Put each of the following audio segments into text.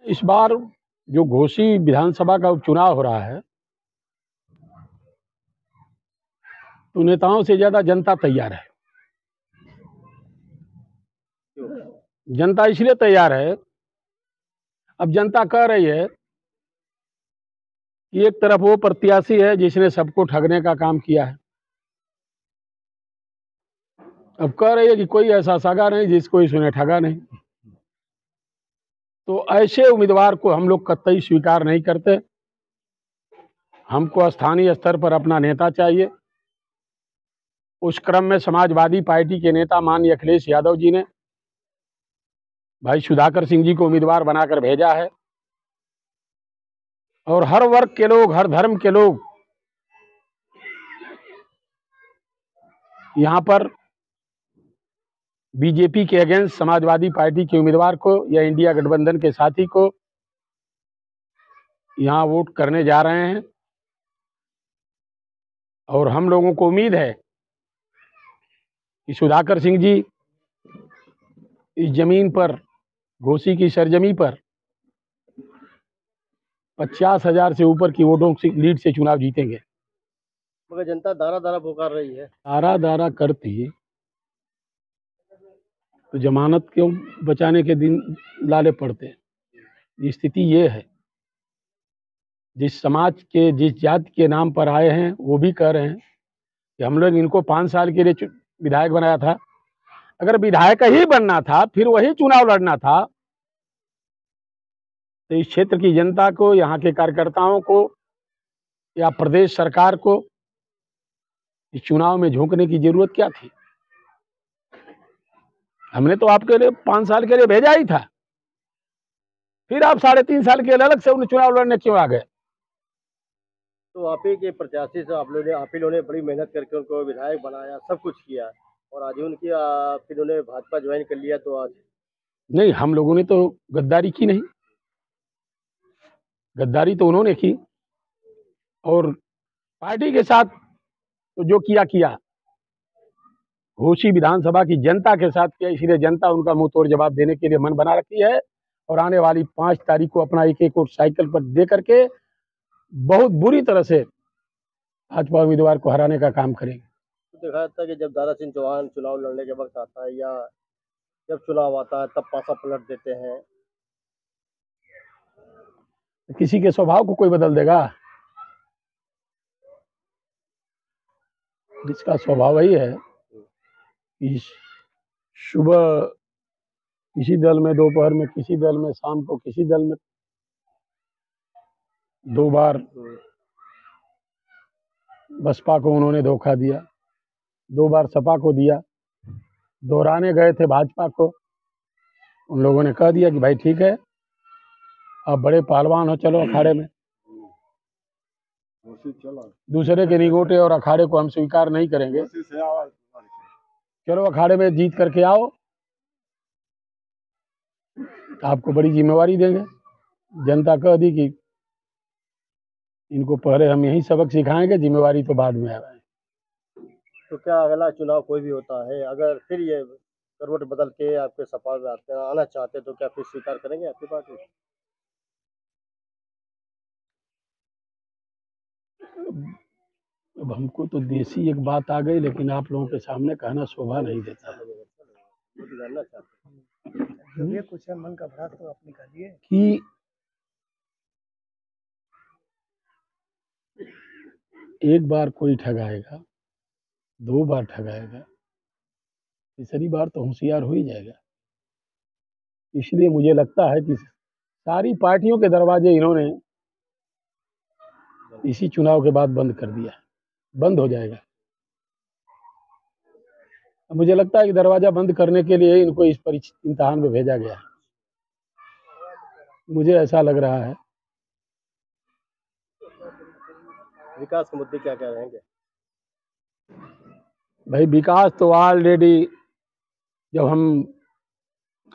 इस बार जो घोसी विधानसभा का उपचुनाव हो रहा है, तो नेताओं से ज्यादा जनता तैयार है। जनता इसलिए तैयार है, अब जनता कह रही है कि एक तरफ वो प्रत्याशी है जिसने सबको ठगने का काम किया है, अब कह रही है कि कोई ऐसा सगा नहीं जिसको इसने ठगा नहीं। तो ऐसे उम्मीदवार को हम लोग कतई स्वीकार नहीं करते। हमको स्थानीय स्तर पर अपना नेता चाहिए। उस क्रम में समाजवादी पार्टी के नेता माननीय अखिलेश यादव जी ने भाई सुधाकर सिंह जी को उम्मीदवार बनाकर भेजा है, और हर वर्ग के लोग, हर धर्म के लोग यहाँ पर बीजेपी के अगेंस्ट समाजवादी पार्टी के उम्मीदवार को या इंडिया गठबंधन के साथी को यहाँ वोट करने जा रहे हैं। और हम लोगों को उम्मीद है कि सुधाकर सिंह जी इस जमीन पर, घोसी की सरजमी पर 50,000 से ऊपर की वोटों की लीड से चुनाव जीतेंगे। मगर जनता दारा दारा पुकार रही है। दारा दारा करती तो जमानत क्यों बचाने के दिन लाले पड़ते। स्थिति ये है, जिस समाज के, जिस जाति के नाम पर आए हैं, वो भी कह रहे हैं कि हम लोग इनको 5 साल के लिए विधायक बनाया था। अगर विधायक ही बनना था, फिर वही चुनाव लड़ना था, तो इस क्षेत्र की जनता को, यहाँ के कार्यकर्ताओं को या प्रदेश सरकार को इस चुनाव में झोंकने की जरूरत क्या थी। हमने तो आपके लिए 5 साल के लिए भेजा ही था, फिर आप 3.5 साल के लिए अलग से उन चुनाव लड़ने क्यों आ गए। तो आप ही के प्रत्याशी से आप लोगों ने बड़ी मेहनत करके उनको विधायक बनाया, सब कुछ किया, और आज उनकी फिर उन्हें भाजपा ज्वाइन कर लिया। तो आज नहीं, हम लोगों ने तो गद्दारी की नहीं, गद्दारी तो उन्होंने की, और पार्टी के साथ तो जो किया किया, घोसी विधानसभा की जनता के साथ किया। इसलिए जनता उनका मुंह तोड़ जवाब देने के लिए मन बना रखी है, और आने वाली 5 तारीख को अपना एक एक वोट साइकिल पर दे करके बहुत बुरी तरह से भाजपा उम्मीदवार को हराने का काम करेंगे। तो देखा जाता है कि जब दारा सिंह चौहान चुनाव लड़ने के वक्त आता है, या जब चुनाव आता है, तब पासा पलट देते हैं। किसी के स्वभाव को कोई बदल देगा? जिसका स्वभाव ही है कि सुबह किसी दल में, दोपहर में किसी दल में, शाम को किसी दल में, 2 बार बसपा को उन्होंने धोखा दिया, 2 बार सपा को दिया, दोहराने गए थे भाजपा को। उन लोगों ने कह दिया कि भाई ठीक है, आप बड़े पहलवान हो, चलो अखाड़े में। दूसरे के निगोटे और अखाड़े को हम स्वीकार नहीं करेंगे, चलो अखाड़े में जीत करके आओ, आपको बड़ी जिम्मेवारी देंगे। जनता कह दी कि इनको पहले हम यही सबक सिखाएंगे, जिम्मेवारी तो बाद में आए। तो क्या अगला चुनाव कोई भी होता है, अगर फिर ये करवट बदल के आपके सपा में आना चाहते, तो क्या फिर स्वीकार करेंगे आपकी पार्टी? अब हमको तो देसी एक बात आ गई, लेकिन आप लोगों के सामने कहना शोभा नहीं देता है। जानना चाहते हैं कुछ मन का भ्रात तो आप निकालिए कि एक बार कोई ठगाएगा, 2 बार ठगाएगा, तीसरी बार तो होशियार हो ही जाएगा। इसलिए मुझे लगता है कि सारी पार्टियों के दरवाजे इन्होंने इसी चुनाव के बाद बंद कर दिया, बंद हो जाएगा। अब मुझे लगता है कि दरवाजा बंद करने के लिए इनको इस परीक्षा इम्तिहान में भेजा गया है, मुझे ऐसा लग रहा है। विकास के मुद्दे क्या क्या रहेंगे? भाई विकास तो ऑलरेडी, जब हम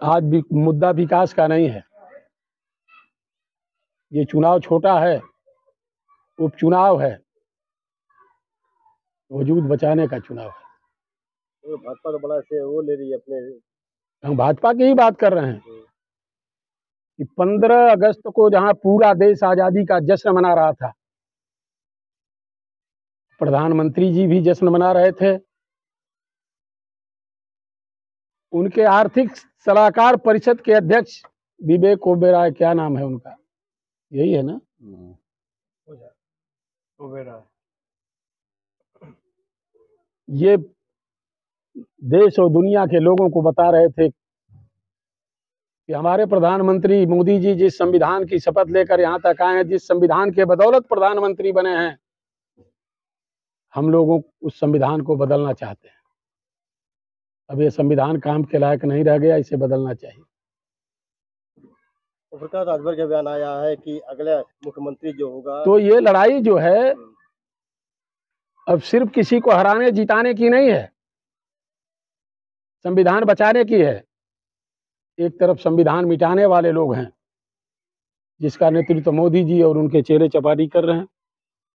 आज भी मुद्दा विकास का नहीं है, ये चुनाव छोटा है, उपचुनाव है, वजूद बचाने का चुनाव है। तो भाजपा तो बड़ा से वो ले रही है अपने, हम भाजपा की ही बात कर रहे हैं। कि 15 अगस्त को जहां पूरा देश आजादी का जश्न मना रहा था, प्रधानमंत्री जी भी जश्न मना रहे थे। उनके आर्थिक सलाहकार परिषद के अध्यक्ष विवेक ओबेरॉय, क्या नाम है उनका, यही है ना, ओबेरॉय, ये देश और दुनिया के लोगों को बता रहे थे कि हमारे प्रधानमंत्री मोदी जी जिस संविधान की शपथ लेकर यहाँ तक आए हैं, जिस संविधान के बदौलत प्रधानमंत्री बने हैं, हम लोगों उस संविधान को बदलना चाहते हैं। अब ये संविधान काम के लायक नहीं रह गया, इसे बदलना चाहिए। प्रकाश राजभर का बयान आया है कि अगला मुख्यमंत्री जो होगा, तो ये लड़ाई जो है अब सिर्फ किसी को हराने जिताने की नहीं है, संविधान बचाने की है। एक तरफ संविधान मिटाने वाले लोग हैं, जिसका नेतृत्व मोदी जी और उनके चेले चपाटी कर रहे हैं।